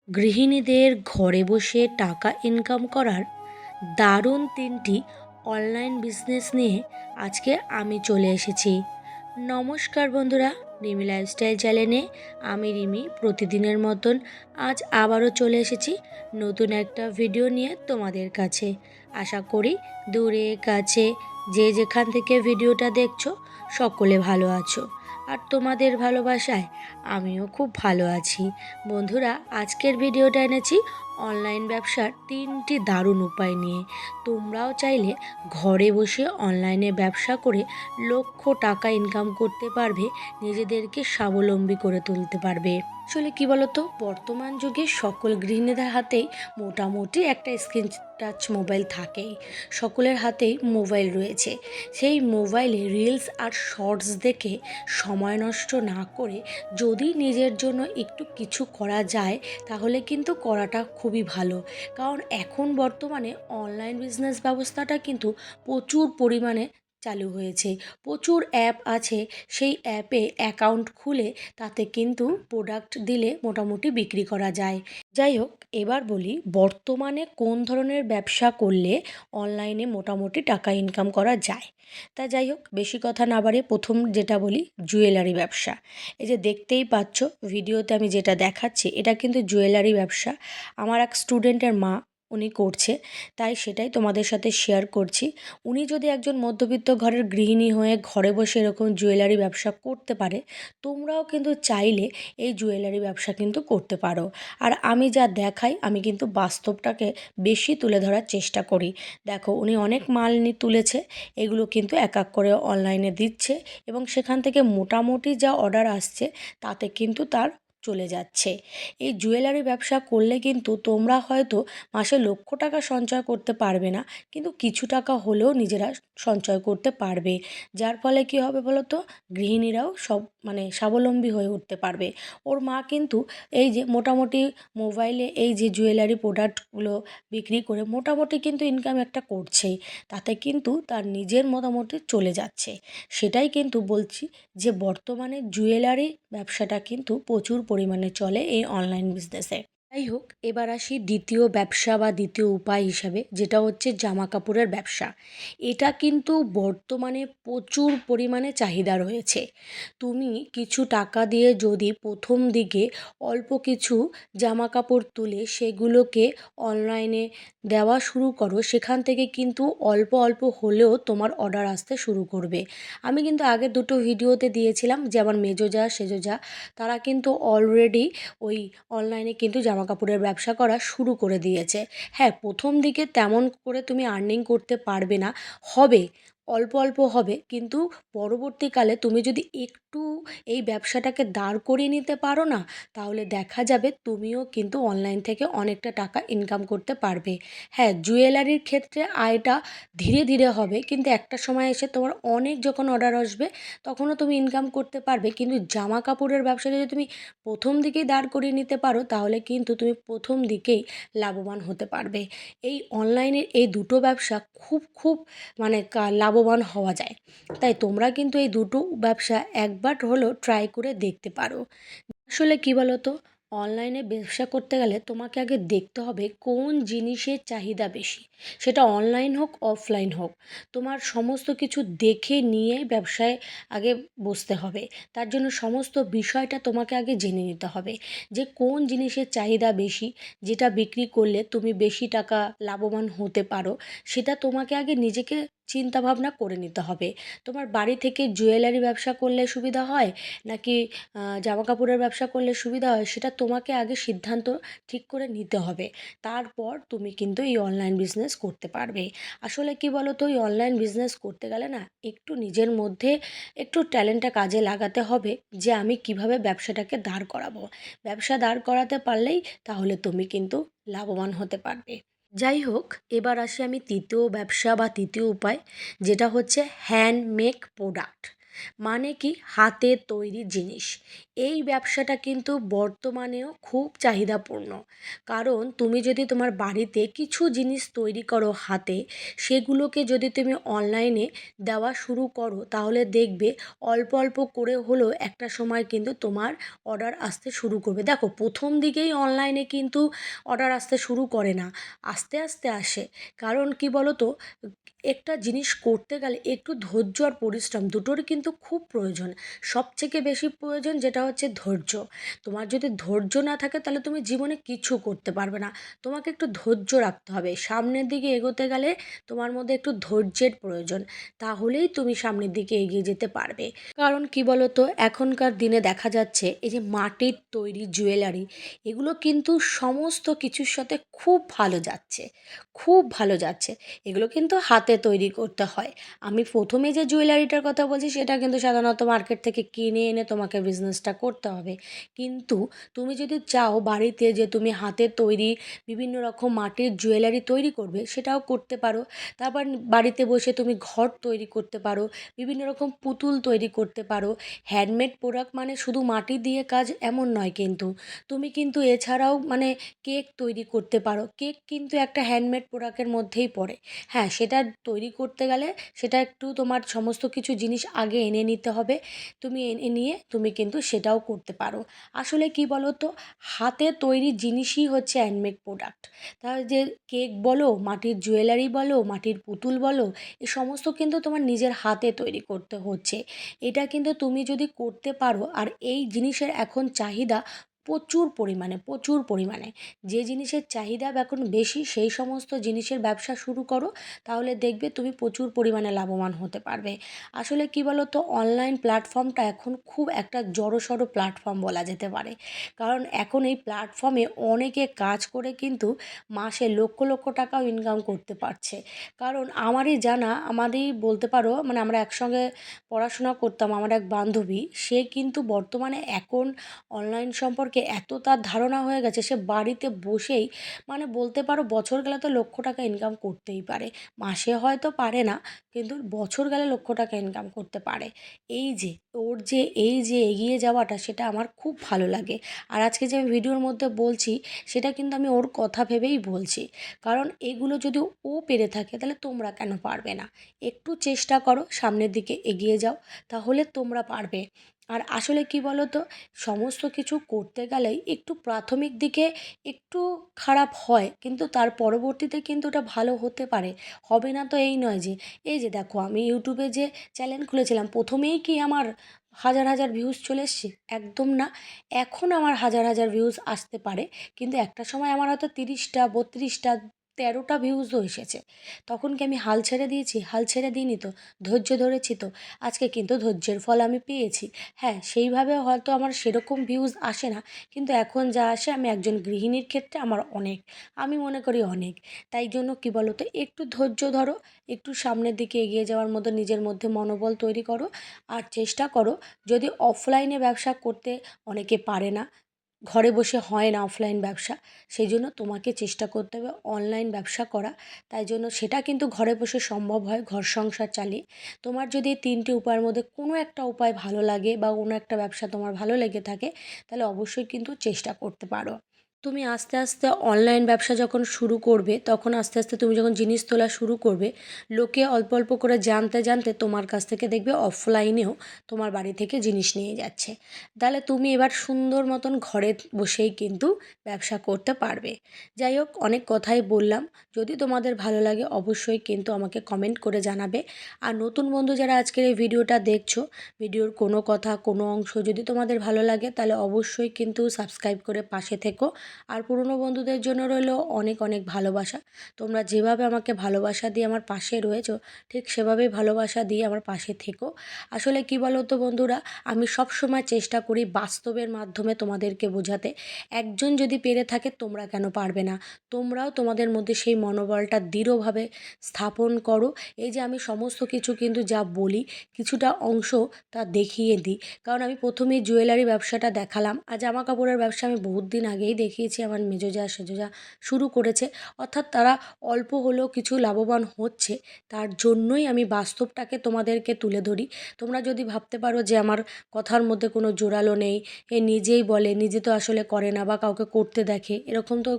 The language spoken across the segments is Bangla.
গৃহিণীদের ঘরে বসে টাকা ইনকাম করার দারুণ ৩টি অনলাইন বিজনেস নিয়ে আজকে আমি চলে এসেছি। নমস্কার বন্ধুরা, রিমি লাইফস্টাইল চ্যানেলে আমি রিমি প্রতিদিনের মতন আজ আবারও চলে এসেছি নতুন একটা ভিডিও নিয়ে তোমাদের কাছে। আশা করি দূরে কাছে যে যেখান থেকে ভিডিওটা দেখছো সকলে ভালো আছো, আর তোমাদের ভালোবাসায় আমিও খুব ভালো আছি। বন্ধুরা, আজকের ভিডিওটা এনেছি অনলাইন ব্যবসার 3টি দারুণ উপায় নিয়ে। তোমরাও চাইলে ঘরে বসে অনলাইনে ব্যবসা করে লক্ষ টাকা ইনকাম করতে পারবে, নিজেদেরকে স্বাবলম্বী করে তুলতে পারবে। আসলে কি বলতো, বর্তমান যুগে সকল গৃহিণীদের হাতেই মোটামুটি একটা স্ক্রিন টাচ মোবাইল থাকেই। সকলের হাতেই মোবাইল রয়েছে। সেই মোবাইলে রিলস আর শর্টস দেখে সময় নষ্ট না করে যদি নিজের জন্য একটু কিছু করা যায় তাহলে কিন্তু করাটা খুবই ভালো। কারণ এখন বর্তমানে অনলাইন বিজনেস ব্যবস্থাটা কিন্তু প্রচুর পরিমাণে চালু হয়েছে। প্রচুর অ্যাপ আছে, সেই অ্যাপে অ্যাকাউন্ট খুলে তাতে কিন্তু প্রোডাক্ট দিলে মোটামুটি বিক্রি করা যায়। যাই হোক, এবার বলি বর্তমানে কোন ধরনের ব্যবসা করলে অনলাইনে মোটামুটি টাকা ইনকাম করা যায়। তা যাই হোক, বেশি কথা না বাড়িয়ে প্রথম যেটা বলি, জুয়েলারি ব্যবসা। এই যে দেখতেই পাচ্ছ ভিডিওতে আমি যেটা দেখাচ্ছি, এটা কিন্তু জুয়েলারি ব্যবসা। আমার এক স্টুডেন্টের মা উনি করছে, তাই সেটাই তোমাদের সাথে শেয়ার করছি। উনি যদি একজন মধ্যবিত্ত ঘরের গৃহিণী হয়ে ঘরে বসে এরকম জুয়েলারি ব্যবসা করতে পারে, তোমরাও কিন্তু চাইলে এই জুয়েলারি ব্যবসা কিন্তু করতে পারো। আর আমি যা দেখাই, আমি কিন্তু বাস্তবটাকে বেশি তুলে ধরার চেষ্টা করি। দেখো, উনি অনেক মাল তুলেছে, এগুলো কিন্তু এক এক করে অনলাইনে দিচ্ছে এবং সেখান থেকে মোটামুটি যা অর্ডার আসছে তাতে কিন্তু তার চলে যাচ্ছে। এই জুয়েলারি ব্যবসা করলে কিন্তু তোমরা হয়তো মাসে লক্ষ টাকা সঞ্চয় করতে পারবে না, কিন্তু কিছু টাকা হলেও নিজেরা সঞ্চয় করতে পারবে। যার ফলে কী হবে বলো তো, গৃহিণীরাও সব স্বাবলম্বী হয়ে উঠতে পারবে। ওর মা কিন্তু এই যে মোটামুটি মোবাইলে এই যে জুয়েলারি প্রোডাক্টগুলো বিক্রি করে মোটামুটি কিন্তু ইনকাম একটা করছেই, তাতে কিন্তু তার নিজের মোটামুটি চলে যাচ্ছে। সেটাই কিন্তু বলছি যে বর্তমানে জুয়েলারি ব্যবসাটা কিন্তু প্রচুর পরিমাণে চলে এই অনলাইন বিজনেসে। যাই হোক, এবার আসি দ্বিতীয় ব্যবসা বা দ্বিতীয় উপায় হিসাবে, যেটা হচ্ছে জামা কাপড়ের ব্যবসা। এটা কিন্তু বর্তমানে প্রচুর পরিমাণে চাহিদা রয়েছে। তুমি কিছু টাকা দিয়ে যদি প্রথম দিকে অল্প কিছু জামা কাপড় তুলে সেগুলোকে অনলাইনে দেওয়া শুরু করো, সেখান থেকে কিন্তু অল্প অল্প হলেও তোমার অর্ডার আসতে শুরু করবে। আমি কিন্তু আগের দুটো ভিডিওতে দিয়েছিলাম যে আমার মেজো যা সেজো যা, তারা কিন্তু অলরেডি ওই অনলাইনে কিন্তু জামা কাপড়ের ব্যবসা করা শুরু করে দিয়েছে। হ্যাঁ, প্রথম দিকে তেমন করে তুমি আর্নিং করতে পারবে না, হবে অল্প অল্প হবে, কিন্তু পরবর্তীকালে তুমি যদি একটু এই ব্যবসাটাকে দাঁড় করিয়ে নিতে পারো না, তাহলে দেখা যাবে তুমিও কিন্তু অনলাইন থেকে অনেকটা টাকা ইনকাম করতে পারবে। হ্যাঁ, জুয়েলারির ক্ষেত্রে আয়টা ধীরে ধীরে হবে, কিন্তু একটা সময় এসে তোমার অনেক যখন অর্ডার আসবে তখনও তুমি ইনকাম করতে পারবে। কিন্তু জামা কাপড়ের ব্যবসা যদি তুমি প্রথম দিকেই দাঁড় করিয়ে নিতে পারো তাহলে কিন্তু তুমি প্রথম দিকেই লাভবান হতে পারবে। এই অনলাইনের এই দুটো ব্যবসা খুব খুব লাভবান হওয়া যায়। তাই তোমরা কিন্তু এই দুটো ব্যবসা একবার হলেও ট্রাই করে দেখতে পারো। আসলে কি বলো তো, অনলাইনে ব্যবসা করতে গেলে তোমাকে আগে দেখতে হবে কোন জিনিসের চাহিদা বেশি। সেটা অনলাইন হোক অফলাইন হোক, তোমার সমস্ত কিছু দেখে নিয়ে ব্যবসায় আগে বসতে হবে। তার জন্য সমস্ত বিষয়টা তোমাকে আগে জেনে নিতে হবে যে কোন জিনিসের চাহিদা বেশি, যেটা বিক্রি করলে তুমি বেশি টাকা লাভবান হতে পারো। সেটা তোমাকে আগে নিজেকে চিন্তা ভাবনা করে নিতে হবে। তোমার বাড়ি থেকে জুয়েলারি ব্যবসা করলে সুবিধা হয় নাকি জামা কাপড়ের ব্যবসা করলে সুবিধা হয়, সেটা তোমাকে আগে সিদ্ধান্ত ঠিক করে নিতে হবে। তারপর তুমি কিন্তু এই অনলাইন বিজনেস করতে পারবে। আসলে কি বলো তো, এই অনলাইন বিজনেস করতে গেলে না একটু নিজের মধ্যে একটু ট্যালেন্টটা কাজে লাগাতে হবে যে আমি কিভাবে ব্যবসাটাকে দাঁড় করাবো। ব্যবসা দাঁড় করাতে পারলেই তাহলে তুমি কিন্তু লাভবান হতে পারবে। যাই হোক, এবার আসি আমি তৃতীয় ব্যবসা বা তৃতীয় উপায়, যেটা হচ্ছে হ্যান্ডমেক প্রোডাক্ট। মানে কি, হাতে তৈরি জিনিস। এই ব্যবসাটা কিন্তু বর্তমানেও খুব চাহিদাপূর্ণ। কারণ তুমি যদি তোমার বাড়িতে কিছু জিনিস তৈরি করো হাতে, সেগুলোকে যদি তুমি অনলাইনে দেওয়া শুরু করো, তাহলে দেখবে অল্প অল্প করে হলেও একটা সময় কিন্তু তোমার অর্ডার আসতে শুরু করবে। দেখো, প্রথম দিকেই অনলাইনে কিন্তু অর্ডার আসতে শুরু করে না, আস্তে আস্তে আসে। কারণ কি বলো তো, একটা জিনিস করতে গেলে একটু ধৈর্য আর পরিশ্রম দুটোরই কিন্তু খুব প্রয়োজন। সবথেকে বেশি প্রয়োজন যেটা হচ্ছে ধৈর্য। তোমার যদি ধৈর্য না থাকে তাহলে তুমি জীবনে কিছু করতে পারবে না। তোমাকে একটু ধৈর্য রাখতে হবে। সামনের দিকে এগোতে গেলে তোমার মধ্যে একটু ধৈর্যের প্রয়োজন, তাহলেই তুমি সামনের দিকে এগিয়ে যেতে পারবে। কারণ কি বলো তো, এখনকার দিনে দেখা যাচ্ছে এই যে মাটির তৈরি জুয়েলারি, এগুলো কিন্তু সমস্ত কিছুর সাথে খুব ভালো যাচ্ছে, খুব ভালো যাচ্ছে। এগুলো কিন্তু হাতে তৈরি করতে হয়। আমি প্রথমে যে জুয়েলারিটার কথা বলছি সেটা কিন্তু সাধারণত মার্কেট থেকে কিনে এনে তোমাকে বিজনেসটা করতে হবে। কিন্তু তুমি যদি চাও বাড়িতে যে তুমি হাতে তৈরি বিভিন্ন রকম মাটির জুয়েলারি তৈরি করবে, সেটাও করতে পারো। তারপর বাড়িতে বসে তুমি ঘর তৈরি করতে পারো, বিভিন্ন রকম পুতুল তৈরি করতে পারো। হ্যান্ডমেড প্রোডাক্ট মানে শুধু মাটি দিয়ে কাজ এমন নয় কিন্তু। তুমি কিন্তু এছাড়াও মানে কেক তৈরি করতে পারো। কেক কিন্তু একটা হ্যান্ডমেড প্রোডাক্টের মধ্যেই পড়ে। হ্যাঁ, সেটা তৈরি করতে গেলে সেটা একটু তোমার সমস্ত কিছু জিনিস আগে এনে নিতে হবে। তুমি এনে নিয়ে তুমি কিন্তু সেটাও করতে পারো। আসলে কি বলো তো, হাতে তৈরি জিনিসই হচ্ছে হ্যান্ডমেড প্রোডাক্ট। তাহলে যে কেক বলো, মাটির জুয়েলারি বলো, মাটির পুতুল বলো, এ সমস্ত কিন্তু তোমার নিজের হাতে তৈরি করতে হচ্ছে। এটা কিন্তু তুমি যদি করতে পারো, আর এই জিনিসের এখন চাহিদা প্রচুর পরিমাণে, প্রচুর পরিমাণে। যে জিনিসের চাহিদা এখন বেশি সেই সমস্ত জিনিসের ব্যবসা শুরু করো, তাহলে দেখবে তুমি প্রচুর পরিমাণে লাভবান হতে পারবে। আসলে কি বলো তো, অনলাইন প্ল্যাটফর্মটা এখন খুব একটা জড়সড় প্ল্যাটফর্ম বলা যেতে পারে। কারণ এখন এই প্ল্যাটফর্মে অনেকে কাজ করে কিন্তু মাসে লক্ষ লক্ষ টাকাও ইনকাম করতে পারছে। কারণ আমারই জানা, আমাদেরই বলতে পারো, মানে আমরা একসঙ্গে পড়াশোনা করতাম, আমার এক বান্ধবী, সে কিন্তু বর্তমানে এখন অনলাইন সম্পর্কে এত তার ধারণা হয়ে গেছে, সে বাড়িতে বসেই মানে বলতে পারো বছর গেলে তো লক্ষ টাকা ইনকাম করতেই পারে। মাসে হয়তো পারে না, কিন্তু বছর গেলে লক্ষ টাকা ইনকাম করতে পারে। এই যে ওর যে এই যে এগিয়ে যাওয়াটা, সেটা আমার খুব ভালো লাগে। আর আজকে যে আমি ভিডিওর মধ্যে বলছি, সেটা কিন্তু আমি ওর কথা ভেবেই বলছি। কারণ এগুলো যদি ও পেরে থাকে, তাহলে তোমরা কেন পারবে না? একটু চেষ্টা করো, সামনের দিকে এগিয়ে যাও, তাহলে তোমরা পারবে। আর আসলে কি বলো তো, সমস্ত কিছু করতে গেলেই একটু প্রাথমিক দিকে একটু খারাপ হয়, কিন্তু তার পরবর্তীতে কিন্তু ওটা ভালো হতে পারে। হবে না তো এই নয় যে, এই যে দেখো আমি ইউটিউবে যে চ্যানেল খুলেছিলাম, প্রথমেই কি আমার হাজার হাজার ভিউজ চলে এসছে? একদম না। এখন আমার হাজার হাজার ভিউজ আসতে পারে, কিন্তু একটা সময় আমার হয়তো 30টা, 32টা, 13টা ভিউজও এসেছে। তখন কি আমি হাল ছেড়ে দিয়েছি? হাল ছেড়ে দিইনি তো, ধৈর্য ধরেছি তো। আজকে কিন্তু ধৈর্যের ফল আমি পেয়েছি। হ্যাঁ, সেইভাবে হয়তো আমার সেরকম ভিউজ আসে না, কিন্তু এখন যা আসে, আমি একজন গৃহিণীর ক্ষেত্রে আমার অনেক, আমি মনে করি অনেক। তাই জন্য কি বলো তো, একটু ধৈর্য ধরো, একটু সামনের দিকে এগিয়ে যাওয়ার মতো নিজের মধ্যে মনোবল তৈরি করো। আর চেষ্টা করো, যদি অফলাইনে ব্যবসা করতে অনেকে পারে না, ঘরে বসে হয় না অফলাইন ব্যবসা, সেই জন্য তোমাকে চেষ্টা করতে হবে অনলাইন ব্যবসা করা। তাই জন্য সেটা কিন্তু ঘরে বসে সম্ভব হয়, ঘর সংসার চালিয়ে। তোমার যদি এই 3টে উপায়ের মধ্যে কোনো একটা উপায় ভালো লাগে, বা কোনো একটা ব্যবসা তোমার ভালো লেগে থাকে, তাহলে অবশ্যই কিন্তু চেষ্টা করতে পারো। তুমি আস্তে আস্তে অনলাইন ব্যবসা যখন শুরু করবে, তখন আস্তে আস্তে তুমি যখন জিনিস তোলা শুরু করবে, লোকে অল্প অল্প করে জানতে জানতে তোমার কাছ থেকে দেখবে অফলাইনেও তোমার বাড়ি থেকে জিনিস নিয়ে যাচ্ছে। তাহলে তুমি এবার সুন্দর মতন ঘরে বসেই কিন্তু ব্যবসা করতে পারবে। যাই হোক, অনেক কথাই বললাম। যদি তোমাদের ভালো লাগে অবশ্যই কিন্তু আমাকে কমেন্ট করে জানাবে। আর নতুন বন্ধু যারা আজকের এই ভিডিওটা দেখছো, ভিডিওর কোনো কথা, কোনো অংশ যদি তোমাদের ভালো লাগে, তাহলে অবশ্যই কিন্তু সাবস্ক্রাইব করে পাশে থেকো। আর পুরনো বন্ধুদের জন্য রইল অনেক অনেক ভালোবাসা। তোমরা যেভাবে আমাকে ভালোবাসা দিয়ে আমার পাশে রয়েছো, ঠিক সেভাবেই ভালোবাসা দিয়ে আমার পাশে থেকো। আসলে কি বলো তো বন্ধুরা, আমি সব সময় চেষ্টা করি বাস্তবের মাধ্যমে তোমাদেরকে বোঝাতে। একজন যদি পেরে থাকে, তোমরা কেন পারবে না? তোমরাও তোমাদের মধ্যে সেই মনোবলটা দৃঢ়ভাবে স্থাপন করো। এই যে আমি সমস্ত কিছু কিন্তু যা বলি, কিছুটা অংশ তা দেখিয়ে দিই। কারণ আমি প্রথমেই জুয়েলারি ব্যবসাটা দেখালাম, আর জামা কাপড়ের ব্যবসা আমি বহুত দিন আগেই দেখিয়ে দেখিয়েছি আমার মেজো সেজো শুরু করেছে, অর্থাৎ তারা অল্প হলেও কিছু লাভবান হচ্ছে। তার জন্যই আমি বাস্তবটাকে তোমাদেরকে তুলে ধরি। তোমরা যদি ভাবতে পারো যে আমার কথার মধ্যে কোনো জোরালো নেই, এ নিজেই বলে, নিজে তো আসলে করে না বা কাউকে করতে দেখে, এরকম তো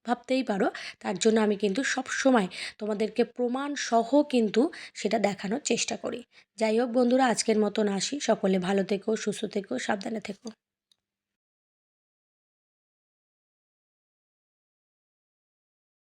ভাবতেই পারো। তার জন্য আমি কিন্তু সব সময় তোমাদেরকে প্রমাণ সহ কিন্তু সেটা দেখানোর চেষ্টা করি। যাই হোক বন্ধুরা, আজকের মতন আসি। সকলে ভালো থেকো, সুস্থ থেকো, সাবধানে থেকো।